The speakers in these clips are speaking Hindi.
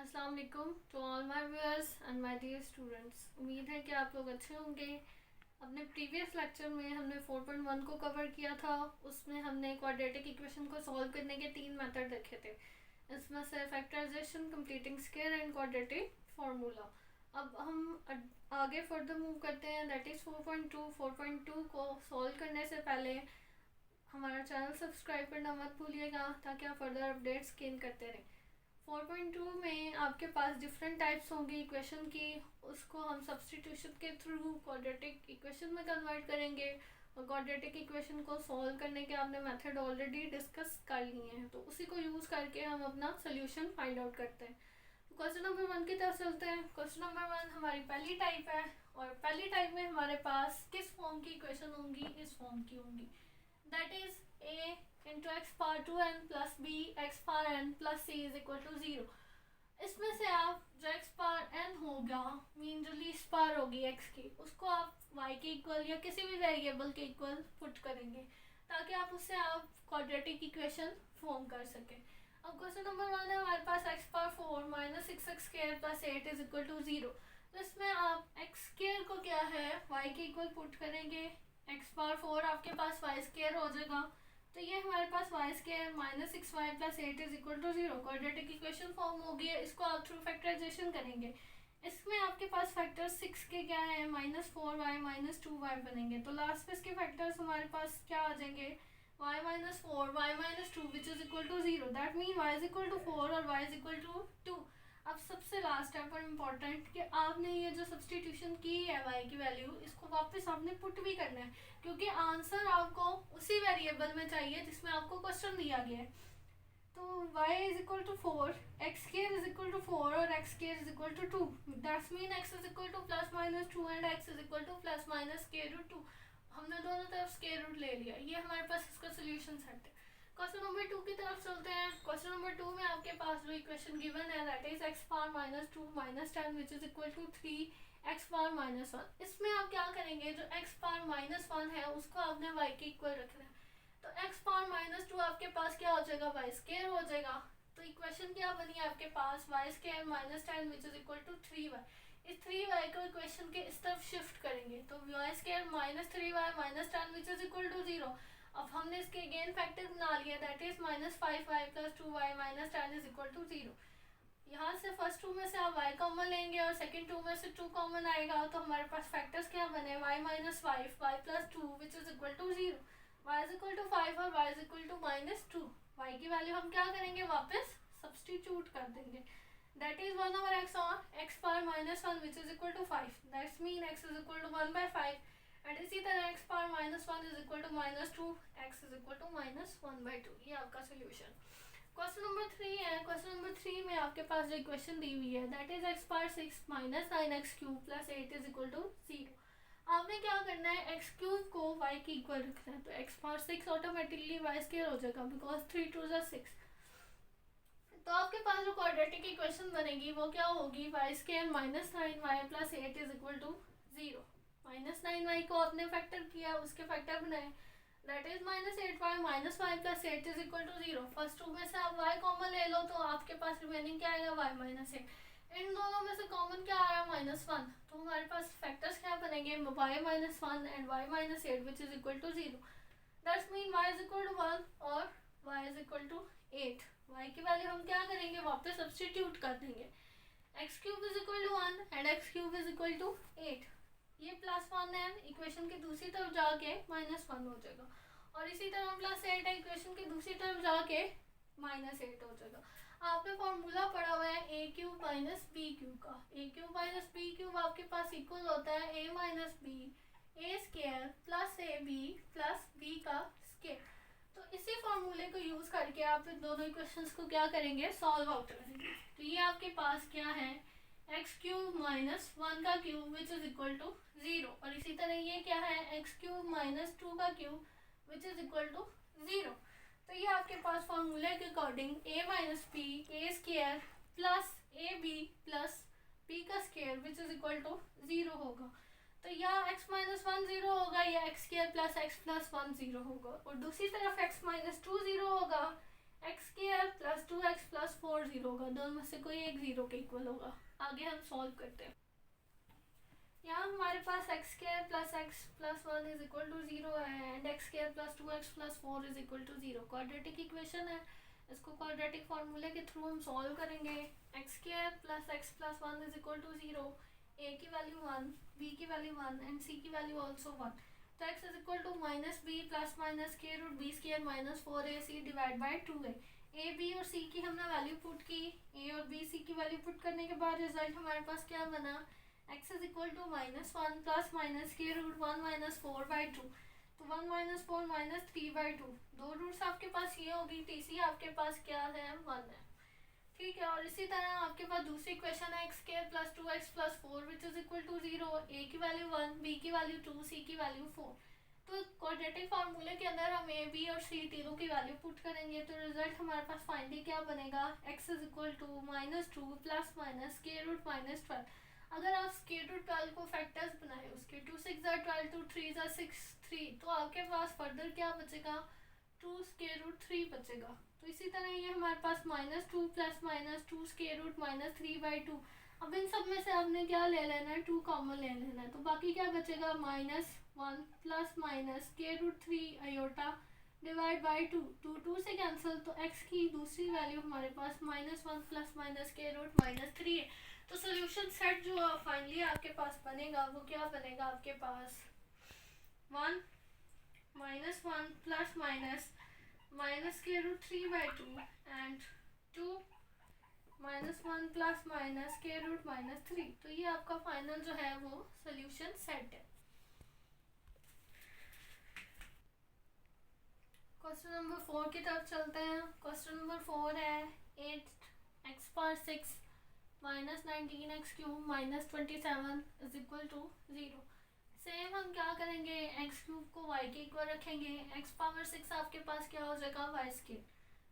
अस्सलाम वालेकुम to all my viewers and my dear students. उम्मीद है कि आप लोग अच्छे होंगे। अपने प्रीवियस लेक्चर में हमने 4.1 को कवर किया था। उसमें हमने क्वाड्रेटिक इक्वेशन को सॉल्व करने के 3 मेथड देखे थे। इसमें से factorisation, completing square and quadratic formula. अब हम आगे फर्दर मूव करते हैं, दैट इज़ 4.2। 4.2 को सॉल्व करने से पहले हमारा चैनल सब्सक्राइब करना मत भूलिएगा ताकि आप फर्दर अपडेट्स गेन करते रहें। 4.2 में आपके पास डिफरेंट टाइप्स होंगी इक्वेशन की, उसको हम सब्सटीट्यूशन के थ्रू क्वाड्रेटिक इक्वेशन में कन्वर्ट करेंगे। और क्वाड्रेटिक इक्वेशन को सॉल्व करने के आपने मेथड ऑलरेडी डिस्कस कर लिए हैं, तो उसी को यूज़ करके हम अपना सोल्यूशन फाइंड आउट करते हैं। तो क्वेश्चन नंबर 1 की तरफ चलते हैं। क्वेश्चन नंबर 1 हमारी पहली टाइप है, और पहली टाइप में हमारे पास किस फॉर्म की इक्वेशन होंगी? इस फॉर्म की होंगी, that is a into x power 2n plus b x power n plus C is equal to 0। इसमें से आप जो एक्स पावर n होगा, मीन जो लीस्ट पावर होगी x की, उसको आप y के इक्वल या किसी भी वेरिएबल के इक्वल पुट करेंगे ताकि आप उससे आप क्वाड्रेटिक इक्वेशन फॉर्म कर सकें। अब क्वेश्चन नंबर 1 है हमारे पास X power 4 minus 6x square plus 8 is equal to 0। तो इसमें आप एक्स स्क्वायर को क्या है y के इक्वल पुट करेंगे, एक्स पावर 4 आपके पास y स्क्वायर हो जाएगा। तो ये हमारे पास Y square minus 6y plus 8 is equal to 0 quadratic equation form होगी। इसको आप थ्रू फैक्टराइजेशन करेंगे। इसमें आपके पास फैक्टर्स 6 के क्या है, -4y -2y बनेंगे। तो लास्ट में इसके फैक्टर्स हमारे पास क्या आ जाएंगे, y minus 4 y minus 2 which is equal to 0। That mean y is equal to 4 और y इज इक्वल टू 2। अब सबसे लास्ट है पर इम्पॉर्टेंट कि आपने ये जो सब्सटीट्यूशन की है y की वैल्यू, इसको वापस आपने पुट भी करना है, क्योंकि आंसर आपको उसी वेरिएबल में चाहिए जिसमें आपको क्वेश्चन दिया गया है। तो y is equal to 4, x square is equal to 4 और x square is equal to 2। That's mean x is equal to plus minus 2 and x is equal to plus minus square root 2। हमने दोनों तरफ स्क्वायर रूट ले लिया। ये हमारे पास इसका सोल्यूशन सेट है। क्वेश्चन नंबर 2 की तरफ चलते हैं। क्वेश्चन नंबर 2 में आपके पास जो इक्वेशन गिवन है, that is x power minus 2 minus 10 which is equal to 3 x power minus 1। इसमें आप क्या करेंगे, जो एक्स पावर माइनस 1 है उसको आपने y के इक्वल रखना है। तो एक्स पावर माइनस 2 आपके पास क्या हो जाएगा, वाई स्क्वायर हो जाएगा। तो इक्वेशन क्या बनी आपके पास, Y square minus 10 which is equal to 3y। इस 3y को इक्वेशन के इस तरफ शिफ्ट करेंगे, तो y square minus 3y minus 10 which is equal to 0। अब हमने इसके अगेन फैक्टर बना लिया, that is minus 5y plus 2y minus 10 is equal to 0। यहाँ से फर्स्ट टू में से आप y कॉमन लेंगे और सेकंड टू में से 2 कॉमन आएगा, तो हमारे पास फैक्टर्स क्या बने, y minus 5 y plus 2 which is equal to 0। y is equal to 5 और y is equal to minus 2। y की वैल्यू हम क्या करेंगे, वापस सब्सटीट्यूट कर देंगे। दैट इज 1 ओवर x और x power minus 1 which is equal to 5। That's mean x is equal to 1/5। And इसी तरह x power minus 1 is equal to minus 2, x is equal to minus 1/2। ये आपका सोल्यूशन। क्वेश्चन नंबर 3 है। क्वेश्चन नंबर 3 में आपके पास जो इक्वेशन दी हुई है, that is x power 6 minus 9x cube plus 8 is equal to 0। आपने क्या करना है, एक्स क्यूब को y के इक्वल रखना है। तो x power 6 automatically y square हो जाएगा, बिकॉज 3 2 6। तो आपके पास जो क्वाड्रेटिक इक्वेशन बनेगी वो क्या होगी, Y square minus 9y plus 8 is equal to 0। Minus 9y को आपने फैक्टर किया, उसके फैक्टर बनाए, that is minus 8y minus y plus 8 is equal to 0। First two में से आप y कॉमन ले लो, तो आपके पास रिमेनिंग क्या आएगा, y माइनस 8। इन दोनों में से कॉमन क्या आया, माइनस 1। तो हमारे पास फैक्टर्स क्या बनेंगे, y minus 1 and y minus 8 which is equal to 0। That's mean y is equal to 1 और y is equal to 8। y की वैल्यू हम क्या करेंगे, वापस सब्सटीट्यूट कर देंगे। X cube is equal to 1 and x cube is equal to 8। ये प्लस 1 है, इक्वेशन के दूसरी तरफ जाके माइनस 1 हो जाएगा। और इसी तरह प्लस 8 है, इक्वेशन की दूसरी तरफ जाके माइनस 8 हो जाएगा। आपने फॉर्मूला पढ़ा हुआ है A cube minus B cube का। A cube minus B cube आपके पास इक्वल होता है A minus B A square plus A B plus B का स्क्वायर। तो इसी फॉर्मूले को यूज करके आप इन दोनों इक्वेशंस को क्या करेंगे, सॉल्व आउट करेंगे। तो ये आपके पास क्या है, एक्स क्यूब माइनस 1 का cube which is equal to 0। और इसी तरह ये क्या है, एक्स क्यूब माइनस 2 का cube which is equal to 0। तो ये आपके पास फॉर्मूले के according a minus B A square plus A B plus B का square which is equal to 0 होगा। तो या x माइनस 1 0 होगा या x square plus X plus 1 0 होगा। और दूसरी तरफ x माइनस 2 0 होगा, x square plus 2x plus 4 zero होगा, दोनों में से कोई एक जीरो के इक्वल होगा। आगे हम सॉल्व करते हैं। यहाँ हमारे पास X square plus X plus 1 is equal to 0 है and X square plus 2x plus 4 is equal to 0। Quadratic equation है, इसको क्वाड्रेटिक फार्मूले के थ्रू हम सॉल्व करेंगे। X square plus X plus 1 is equal to 0, A की वैल्यू 1, बी की वैल्यू 1 एंड सी की वैल्यू ऑल्सो 1। तो x is equal to minus B plus minus के root B square minus 4ac divide by 2a। A B और सी की हमने वैल्यू पुट की, ए और बी सी की वैल्यू पुट करने के बाद रिजल्ट हमारे पास क्या बना, x is equal to -1 plus minus के रूट 1 माइनस 4 बाई 2। तो 1 माइनस 4 माइनस 3 बाई 2, दो रूट्स आपके पास ये होगी, टीसी आपके पास क्या है 1 है, ठीक है। और इसी तरह आपके पास दूसरी इक्वेशन है x square plus 2x plus 4 which is equal to 0, A की वैल्यू 1, बी की वैल्यू 2, सी की वैल्यू 4। तो क्वाड्रेटिक फार्मूले के अंदर हम ए बी और सी तीनों की वैल्यू पुट करेंगे, तो रिजल्ट हमारे पास फाइनली क्या बनेगा, x is equal to -2 plus minus के रूट -12। अगर आप स्क्वायर रूट 12 को फैक्टर्स बनाए, उसके 2 6 are 12, 2 3 are 6 3, तो आपके पास फर्दर क्या बचेगा, 2 स्क्वायर रूट 3 बचेगा। तो इसी तरह ये हमारे पास -2 प्लस -2 स्क्वायर रूट -3 बाई 2। अब इन सब में से आपने क्या ले लेना है, 2 कॉमन ले लेना है, तो बाकी क्या बचेगा, -1 plus minus square root 3 iota divide by 2, 2 से कैंसिल, तो x की दूसरी वैल्यू हमारे पास -1 प्लस माइनस स्क्वायर रूट -3 है। तो सोल्यूशन सेट जो फाइनली आपके पास बनेगा वो क्या बनेगा, आपके पास 1 -1 plus minus square root 3 by 2 and 2 -1 plus minus square root -3। तो ये आपका फाइनल जो है वो सोल्यूशन सेट है। क्वेश्चन नंबर 4 की तरफ चलते हैं। क्वेश्चन नंबर 4 है 8x power 6 -19x cube -27 is equal to 0। Same हम क्या करेंगे, एक्स क्यूब को वाई के इक्वल रखेंगे, एक्स पावर 6 आपके पास क्या हो जाएगा, वाई स्क्वायर।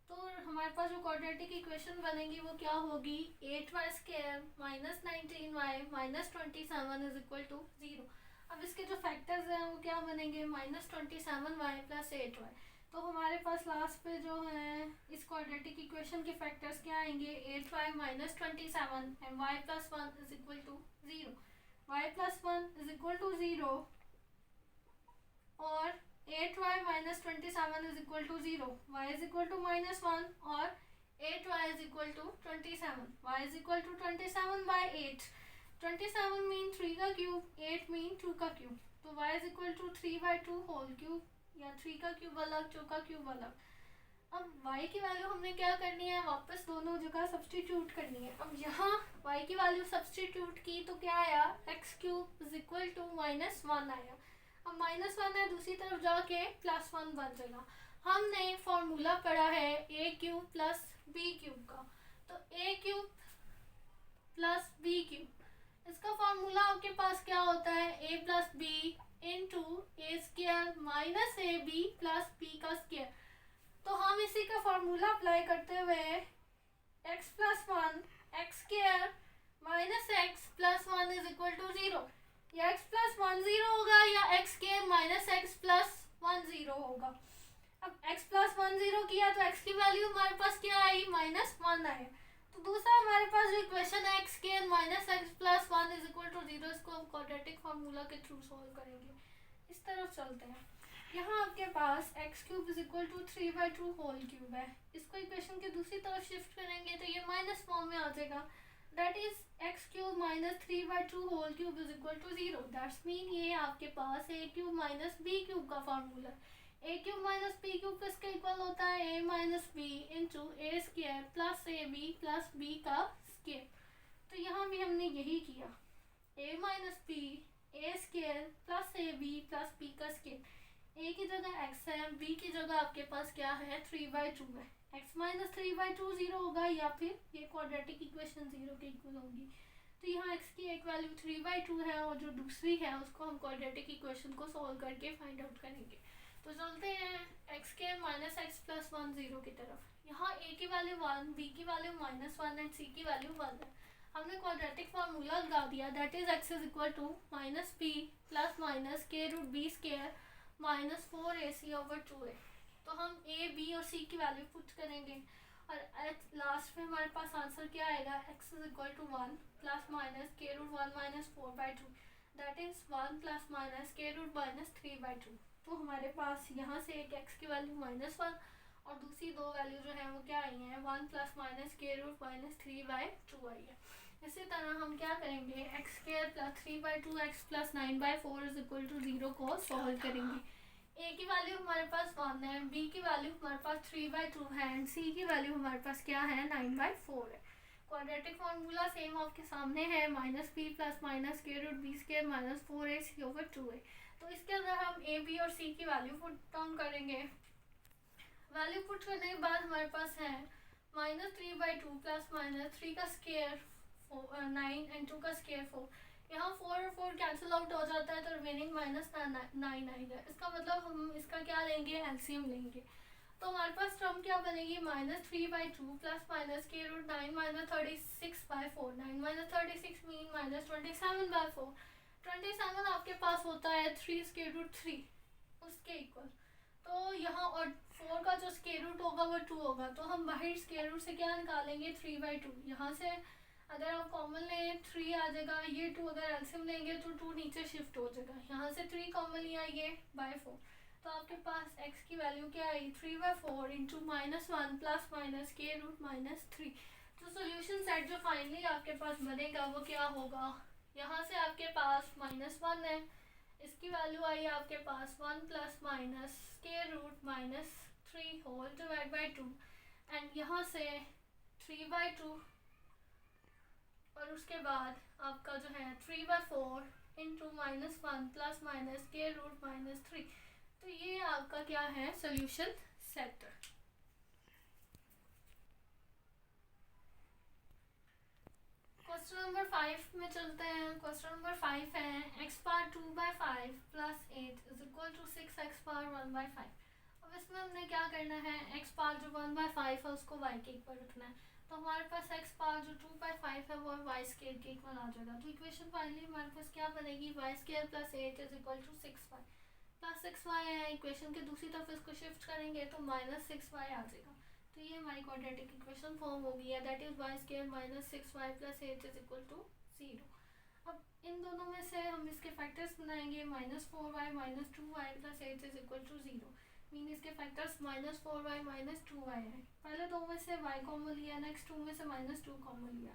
तो हमारे पास जो क्वाड्रेटिक इक्वेशन बनेगी वो क्या होगी, 8y square -19y -27 is equal to 0। अब इसके जो फैक्टर्स हैं वो क्या बनेंगे, -27y प्लस 8y। तो हमारे पास लास्ट पे जो है इस क्वाड्रेटिक इक्वेशन के फैक्टर्स क्या आएंगे, 8y -27 and y plus 1 is equal to 0। y plus 1 is equal to 0 और 8y -27 is equal to 0, y is equal to -1 और 8y is equal to 27, y is equal to 27 by 8। 27 mean 3 का क्यूब, 8 मीन 2 का क्यूब, तो y is equal to 3 by 2 whole cube, या 3 का क्यूब अलग 2 का क्यूब अलग। अब y की वैल्यू हमने क्या करनी है, वापस दोनों जगह सब्सटीट्यूट करनी है। अब यहाँ y की वैल्यू सब्सटीट्यूट की तो क्या आया, x cube is equal to -1 आया। अब -1 है, दूसरी तरफ जाके +1 बन जाएगा। हमने फॉर्मूला पढ़ा है a cube plus b cube का, तो a cube plus b cube, इसका फॉर्मूला आपके पास क्या होता है, a plus b into A square minus a B plus B का स्क्वायर। तो हम इसी का फॉर्मूला अप्लाई करते हुए x plus 1 x square minus x plus 1 is equal to 0, या x प्लस 1 0 होगा या x square minus x plus 1 0 होगा। अब x प्लस 1 0 किया तो x की वैल्यू हमारे पास क्या आई, -1 आए। तो दूसरा हमारे पास जो इक्वेशन है x square minus x plus 1 is equal to 0, इसको हम क्वाड्रेटिक फार्मूला के थ्रू सॉल्व करेंगे। इस तरफ चलते हैं। यहाँ आपके पास X cube is equal to 3 by 2 whole cube है, इसको इक्वेशन के दूसरी तरफ शिफ्ट करेंगे तो ये माइनस फॉर्म में आ जाएगा, that is X cube minus 3 by 2 whole cube is equal to 0। That's mean ये आपके पास A cube minus B cube का फार्मूला है। A cube minus B cube किसके इक्वल होता है, A minus B into A square plus A B plus B का स्क्वायर। तो यहाँ भी हमने यही किया, A minus B A square plus A B plus B का स्क्वायर। ए की जगह x है, b की जगह आपके पास क्या है, 3 बाई 2 है। x माइनस 3 बाई 2 0 होगा, या फिर ये क्वाड्रेटिक इक्वेशन 0 के इक्वल होगी। तो यहाँ x की एक वैल्यू 3 बाई 2 है और जो दूसरी है उसको हम क्वाड्रेटिक इक्वेशन को सॉल्व करके फाइंड आउट करेंगे। तो चलते हैं x के माइनस एक्स प्लस 1 0 की तरफ। यहाँ a की वैल्यू 1, b की वैल्यू -1 एंड c की वैल्यू 1 है। हमने क्वाड्रेटिक फार्मूला लगा दिया, that is x is equal to -b plus minus के रूट बी स्क्वायर -4ac/2a। तो तो हम ए बी और सी की वैल्यू पुट करेंगे और लास्ट में हमारे पास आंसर क्या आएगा, x is equal to 1 plus minus के root 1 minus 4/2 that is 1 plus minus के रूट माइनस 3/2। तो हमारे पास यहाँ से एक x की वैल्यू -1 और दूसरी दो वैल्यू जो है वो क्या आई हैं, 1 प्लस माइनस के रूट माइनस 3/2 आई है। इसी तरह हम क्या करेंगे, x square plus 3/2 x plus 9/4 is equal to 0 को सॉल्व करेंगे। ए की वैल्यू हमारे पास 1 है, बी की वैल्यू हमारे पास 3/2 है एंड सी की वैल्यू हमारे पास क्या है, 9/4 है। क्वाड्रेटिक फार्मूला सेम आपके सामने है, माइनस बी प्लस माइनस के root B square minus 4ac/2 है। तो इसके अंदर हम ए बी और सी की वैल्यू पुट डाउन करेंगे। वैल्यू पुट करने के बाद हमारे पास है -3/2 प्लस माइनस 3 का स्क्वायर 9 एंड 2 का स्क्वायर 4। यहाँ 4 और 4 कैंसिल आउट हो जाता है तो रिमेनिंग -9 आएगा। इसका मतलब हम इसका क्या लेंगे, एलसीएम लेंगे। तो हमारे पास टर्म क्या बनेगी, -3/2 प्लस माइनस के रूट 9 माइनस 36/4। 9 minus 36 mean -27/4। 27 आपके पास होता है 3 स्क्वायर रूट 3 उसके इक्वल। तो यहाँ और 4 का जो स्क्वायर रूट होगा वो 2 होगा, तो हम बाहर स्क्वायर रूट से क्या निकालेंगे, 3/2। यहाँ से अगर आप कॉमन लें 3 आ जाएगा, ये 2 अगर एलसीएम लेंगे तो 2 नीचे शिफ्ट हो जाएगा। यहाँ से 3 कॉमन लिया, ये /4। तो आपके पास x की वैल्यू क्या आई, 3/4 इंटू -1 प्लस माइनस के रूट -3। तो सोल्यूशन सेट जो फाइनली आपके पास बनेगा वो क्या होगा, यहाँ से आपके पास -1 है, इसकी वैल्यू आई आपके पास 1 प्लस माइनस के root -3 whole divide by 2 and यहाँ से 3/2 और उसके बाद आपका जो है 3/4 इंटू -1 प्लस माइनस के रूट -3। तो ये आपका क्या है, सोल्यूशन सेट। क्वेश्चन नंबर 5 में चलते हैं। क्वेश्चन नंबर 5 है x power 2/5 plus 8 is equal to 6x power 1/5। अब इसमें हमने क्या करना है, x पावर जो 1/5 है उसको y के इक्वल रखना है। तो हमारे पास x पावर जो 2/5 है वो y स्क्वायर के इक्वल आ जाएगा। तो इक्वेशन फाइनली हमारे पास क्या बनेगी, y square plus 8 is equal to 6y plus 6y है। इक्वेशन के दूसरी तरफ इसको शिफ्ट करेंगे तो -6y आ जाएगा। तो ये हमारी क्वाड्रेटिक इक्वेशन फॉर्म हो गई है, that is y square -6y plus 8 is equal to 0। अब इन दोनों में से हम इसके फैक्टर्स बनाएंगे, -4y -2y plus 8 is equal to 0। Mean इसके फैक्टर्स -4y -2y है। पहले दो में से y कॉमन लिया, नेक्स्ट 2 में से -2 कॉमन लिया,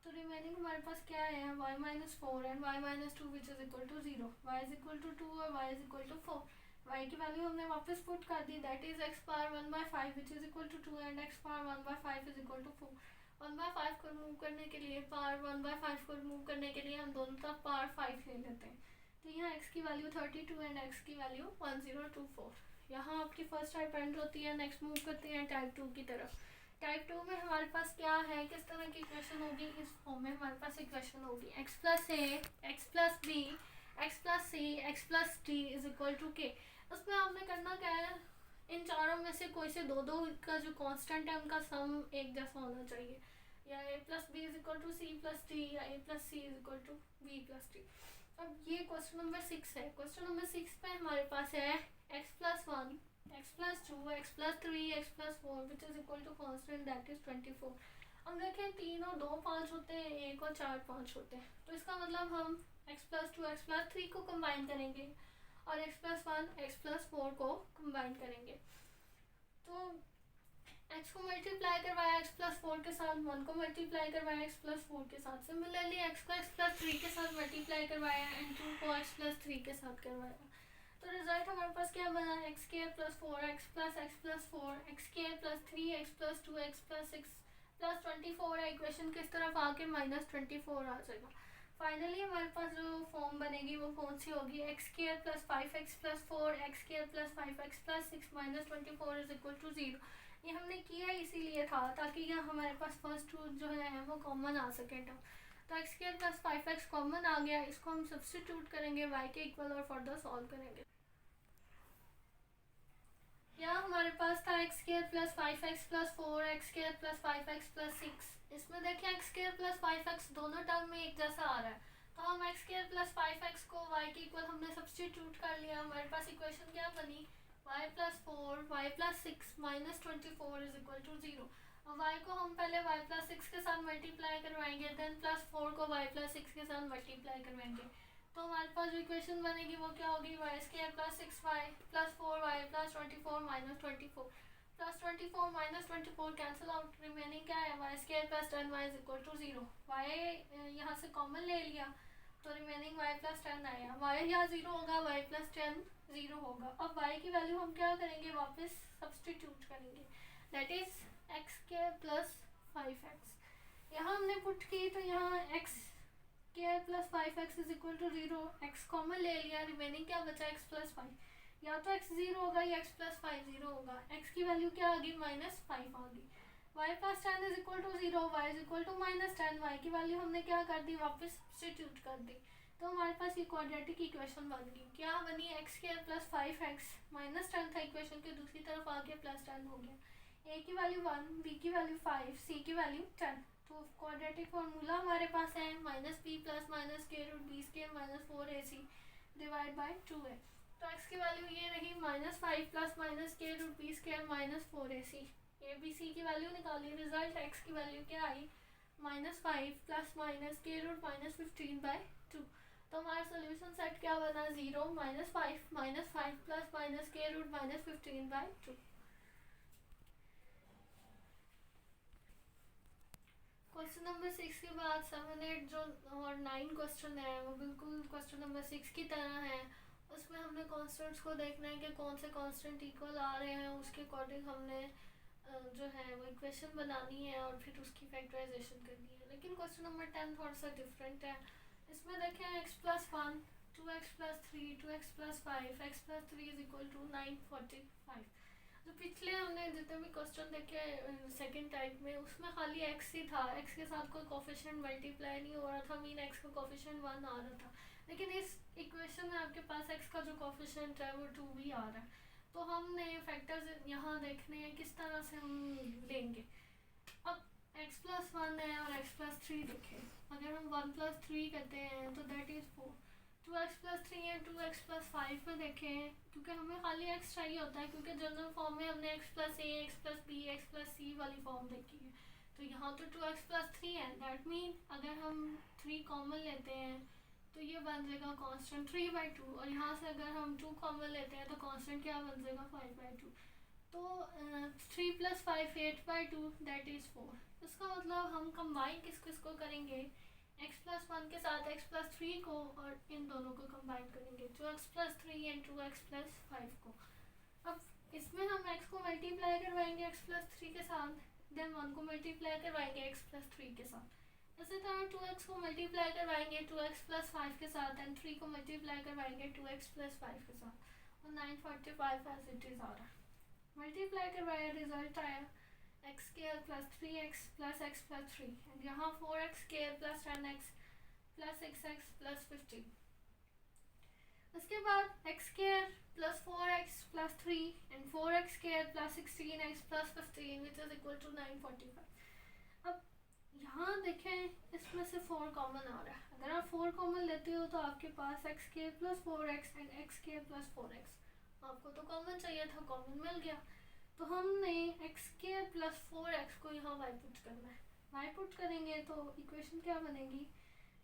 तो रिमेनिंग हमारे पास क्या है, y -4 and y -2 which is equal to 0। y is equal to 2 और y is equal to 4। y की वैल्यू हमने वापस पुट कर दी, that is x power 1/5 which is equal to 2 and x power 1/5 is equal to 4। 1/5 को रिमूव करने के लिए, पावर 1/5 को रिमूव करने के लिए हम दोनों तरफ पावर 5 ले लेते हैं। तो यहाँ x की वैल्यू 32 एंड x की वैल्यू 1024। यहाँ आपकी फर्स्ट टाइप एंड होती है। नेक्स्ट मूव करते हैं टाइप 2 की तरफ। टाइप 2 में हमारे पास क्या है, किस तरह की इक्वेशन होगी, इस फॉर्म में हमारे पास इक्वेशन होगी x plus a x plus b x plus c x plus d is equal to k। उसमें आपने करना क्या है, इन चारों में से कोई से दो का जो कांस्टेंट है उनका सम एक जैसा होना चाहिए, या a plus B is equal to C plus D या a plus C is equal to B plus D. अब ये क्वेश्चन नंबर 6 है। क्वेश्चन नंबर 6 में हमारे पास है x plus 1 x plus 2 x plus 3 x plus 4 which is equal to constant that is 24। हम देखें 3 और 2 5 होते हैं, 1 और 4 5 होते हैं, तो इसका मतलब हम x प्लस 2 x प्लस 3 को कंबाइन करेंगे और x प्लस 1 x प्लस 4 को कंबाइन करेंगे। तो x को मल्टीप्लाई करवाया x प्लस 4 के साथ, 1 को मल्टीप्लाई करवाया x प्लस 4 के साथ, सिमिलरली x को x प्लस 3 के साथ मल्टीप्लाई करवाया एंड 2 को x प्लस 3 के साथ करवाया। तो रिजल्ट हमारे पास क्या बना, x square plus 4x plus 4 x square plus 3x plus 2x plus 6 plus 24 है। इक्वेशन किस तरफ आके -24 आ जाएगा। फाइनली हमारे पास जो फॉर्म बनेगी वो कौन सी होगी, x square plus 5x plus 4 x square plus 5x plus 6 -24 is equal to 0। ये हमने किया इसीलिए था ताकि यहाँ हमारे पास फर्स्ट रूट जो है वो कॉमन आ सके। तो x square plus 5x common आ गया, इसको हम सब्स्टिट्यूट करेंगे y के इक्वल और फर्दर सॉल्व करेंगे। यहाँ हमारे पास था x square plus 5x plus 4 x square plus 5x plus 6। इसमें देखिए x स्क्वायर प्लस 5x दोनों टर्म में एक जैसा आ रहा है, तो हम x स्क्वायर प्लस 5x को y के इक्वल हमने सब्स्टिट्यूट कर लिया। हमारे पास इक्वेशन क्या बनी, y plus 4 y plus 6 minus 24 is equal to 0। अब y को हम पहले y प्लस 6 के साथ मल्टीप्लाई करवाएंगे, देन प्लस 4 को y प्लस 6 के साथ मल्टीप्लाई करवाएंगे, तो हमारे पास जो इक्वेशन बनेगी वो क्या होगी, Y square plus 6y plus 4y plus 24 minus 24 plus 24 minus 24 cancel out, remaining क्या है, Y square plus 10y is equal to 0। Y यहाँ से कॉमन ले लिया तो रिमेनिंग y प्लस 10 आया, y यहाँ 0 होगा, y प्लस 10 0 होगा। अब y की वैल्यू हम क्या करेंगे, वापस सब्सटीट्यूट करेंगे, that is X square plus 5x। यहाँ हमने पुट की तो यहाँ X square plus 5x is equal to 0, X common ले लिया, रिमेनिंग क्या बचा, एक्स प्लस 5। या तो x 0 होगा या x प्लस 5 0 होगा, x की वैल्यू क्या आ गई, माइनस 5 आ गई। y plus 10 is equal to 0, y is equal to minus 10, y की वैल्यू हमने क्या कर दी, वापस सब्स्टिट्यूट कर दी, तो हमारे पास ये क्वाड्रेटिक इक्वेशन बन गई। क्या बनी, x square plus 5x minus 10 था, इक्वेशन के दूसरी तरफ आके प्लस 10 हो गया, a की वैल्यू 1, b की वैल्यू 5, c की वैल्यू 10। तो क्वाड्रेटिक फार्मूला हमारे पास है माइनस बी प्लस माइनस के root B square minus 4ac divide by 2a। तो x की वैल्यू ये रही माइनस 5 प्लस माइनस के root B square minus 4ac। A B C की वैल्यू निकाली, रिजल्ट x की वैल्यू क्या आई, माइनस 5 प्लस माइनस के रूट माइनस 15 बाई 2। तो हमारा सोल्यूशन सेट क्या बना, 0 माइनस 5 प्लस माइनस के root minus 15 by 2। Question number 6 के बाद 7, 8 जो और 9 क्वेश्चन है वो बिल्कुल क्वेश्चन नंबर 6 की तरह है। उसमें हमने कॉन्स्टेंट्स को देखना है कि कौन से कॉन्स्टेंट इक्वल आ रहे हैं, उसके अकॉर्डिंग हमने जो है वो इक्वेशन बनानी है और फिर उसकी फैक्टराइजेशन करनी है। लेकिन क्वेश्चन नंबर 10 थोड़ा सा डिफरेंट है। इसमें देखें x plus 1 2x plus 3 2x plus 5 x plus 3 is equal to 945। तो पिछले हमने जितने भी क्वेश्चन देखे सेकंड टाइप में, उसमें खाली x ही था, x के साथ कोई कोफिशिएंट मल्टीप्लाई नहीं हो रहा था, मीन x का कोफिशिएंट 1 आ रहा था। लेकिन इस इक्वेशन में आपके पास x का जो कोफिशिएंट है वो 2 भी आ रहा है। तो हमने फैक्टर्स यहाँ देखने हैं किस तरह से हम लेंगे। अब x प्लस 1 है और x प्लस 3 देखें, अगर हम 1 प्लस 3 करते हैं तो दैट इज़ 4। 2x प्लस 3 या 2x प्लस 5 में देखें, क्योंकि हमें खाली x चाहिए होता है, क्योंकि जनरल फॉर्म में हमने x plus a x plus b x plus c वाली फॉर्म देखी है। तो यहाँ तो 2x प्लस 3 है, दैट मीन अगर हम 3 कॉमन लेते हैं तो ये बन जाएगा कांस्टेंट 3/2, और यहाँ से अगर हम 2 कॉमन लेते हैं तो कांस्टेंट क्या बन जाएगा 5/2। तो 3 प्लस 5 8/2 दैट इज़ 4। इसका मतलब हम कंबाइन किस किस को करेंगे, x प्लस 1 के साथ x प्लस 3 को, और इन दोनों को कंबाइन करेंगे 2x plus 3 and 2x plus 5 को। अब इसमें हम x को मल्टीप्लाई करवाएंगे x प्लस 3 के साथ, देन 1 को मल्टीप्लाई करवाएंगे x प्लस 3 के साथ। इसी तरह 2x को मल्टीप्लाई करवाएंगे 2x प्लस 5 के साथ, एंड 3 को मल्टीप्लाई करवाएंगे 2x प्लस 5 के साथ, और 945 एज इट इज़ आ रहा है। मल्टीप्लाई करवाया, रिजल्ट आया x square plus 3x plus x plus 3, and यहाँ 4x square plus 10x plus 6x plus 15। उसके बाद x square plus 4x plus 3 and 4x square plus 16x plus 15 which is equal to 945। अब यहाँ देखें इसमें से 4 कॉमन आ रहा है, अगर आप 4 कॉमन लेते हो तो आपके पास x square plus 4x and x square plus 4x, आपको तो कॉमन चाहिए था, कॉमन मिल गया। तो हमने x स्क्वायर प्लस 4x को यहाँ y पुट करना है, y पुट करेंगे तो इक्वेशन क्या बनेगी,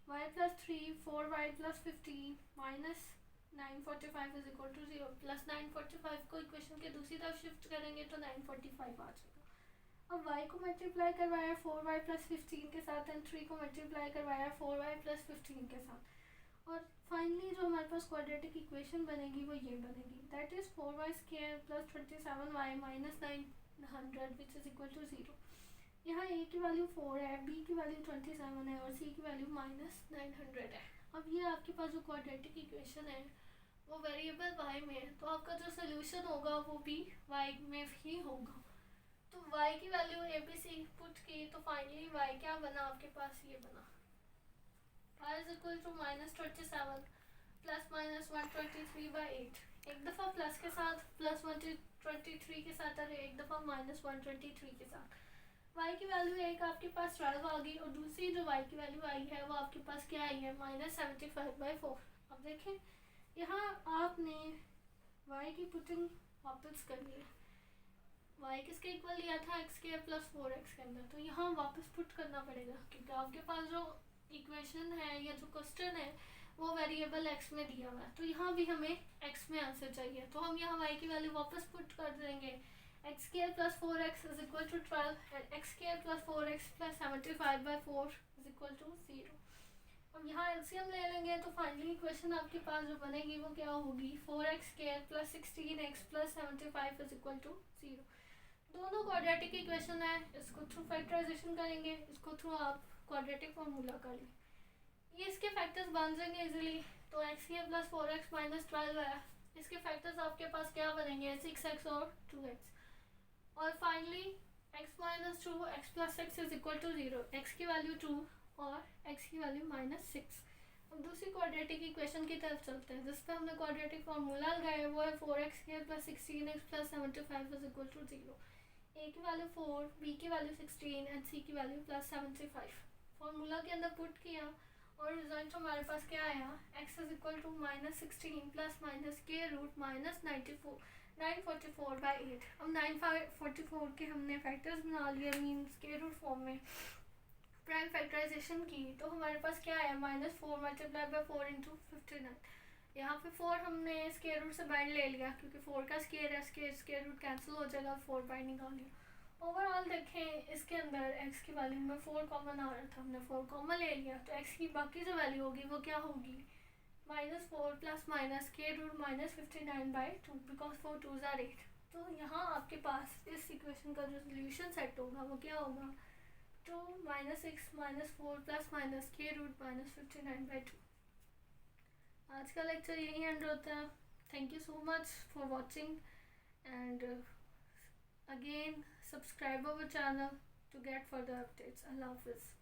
y plus 3 4y plus 15 minus 945 is equal to 0, plus 945 को इक्वेशन के दूसरी तरफ शिफ्ट करेंगे तो 945 आ जाएगा। अब y को मल्टीप्लाई करवाया 4y प्लस 15 के साथ, एंड 3 को मल्टीप्लाई करवाया 4y प्लस 15 के साथ, और फाइनली जो हमारे पास क्वाड्रेटिक इक्वेशन बनेगी वो ये बनेगी, that is 4y square plus 27y minus 900 which is equal to 0। यहाँ a की वैल्यू 4 है, b की वैल्यू 27 है और c की वैल्यू माइनस 900 है। अब ये आपके पास जो क्वाड्रेटिक इक्वेशन है वो वेरिएबल y में है, तो आपका जो सोल्यूशन होगा वो भी y में ही होगा। तो y की value a b c put की तो फाइनली y क्या बना, आपके पास ये बना y is equal to minus 27 plus minus 123/8। एक दफ़ा प्लस के साथ प्लस 123 के साथ है, एक दफ़ा माइनस 123 के साथ। y की वैल्यू एक आपके पास 12 आ गई, और दूसरी जो y की वैल्यू आई है वो आपके पास क्या आई है, माइनस 75/4। अब देखें यहाँ आपने y की पुटिंग वापस करिए, y किसके इक्वल लिया था, एक्स स्क्वायर प्लस 4x के अंदर, तो यहाँ वापस पुट करना पड़ेगा क्योंकि आपके पास जो इक्वेशन है या जो क्वेश्चन है वो वेरिएबल x में दिया हुआ है, तो यहाँ भी हमें x में आंसर चाहिए, तो हम यहाँ y की वैल्यू वापस पुट कर देंगे। X square plus 4x is equal to 12 and X square plus 4x plus 75/4 is equal to 0। अब यहाँ एलसीएम ले लेंगे तो फाइनली इक्वेशन आपके पास जो बनेगी वो क्या होगी, 4x square plus 16x plus 75 is equal to 0। दोनों क्वाड्रेटिक इक्वेशन है, इसको थ्रू फैक्टराइजेशन करेंगे, इसको थ्रू आप क्वाड्रेटिक फॉर्मूला कर लें, ये इसके फैक्टर्स बन जाएंगे इजीली। तो x square plus 4x minus 12 है, इसके फैक्टर्स आपके पास क्या बनेंगे, 6x और 2x, और finally x minus 2 x plus 6 is equal to 0, x की वैल्यू 2 और x की वैल्यू -6। अब दूसरी क्वाड्रेटिक इक्वेशन की तरफ चलते हैं जिस पर हमने क्वाड्रेटिक फार्मूला लगाया वो है 4x square plus 16x plus 75 is equal to 0। a की वैल्यू 4, b की वैल्यू 16 एंड c की वैल्यू प्लस 75 फार्मूला के अंदर पुट किया और रिजल्ट हमारे पास क्या आया, x is equal to -16 plus minus के रूट -944/8। अब 944 के हमने फैक्टर्स बना लिए मीन्स के रूट फॉर्म में प्राइम फैक्टराइजेशन की, तो हमारे पास क्या आया, -4 मल्टीप्लाई बाई 4 इंटू 59। यहाँ पे 4 हमने स्क्वायर रूट से बाइंड ले लिया क्योंकि 4 का स्क्वायर है, स्क्वायर रूट कैंसिल हो जाएगा, 4 बाइंड निकाल लिया। ओवरऑल देखें इसके अंदर x की वैल्यू में 4 कॉमन आ रहा था, हमने 4 कॉमन ले लिया, तो x की बाकी जो वैल्यू होगी वो क्या होगी, -4 plus minus square root -59/2 because 4 2s are 8। तो यहाँ आपके पास इस इक्वेशन का जो सोल्यूशन सेट होगा वो क्या होगा, 2 -6 -4 प्लस माइनस स्क्वायर रूट -59/2। आज का लेक्चर यही एंड होता है। Thank you so much for watching and again subscribe our channel to get further updates. अल्लाह हाफिज़।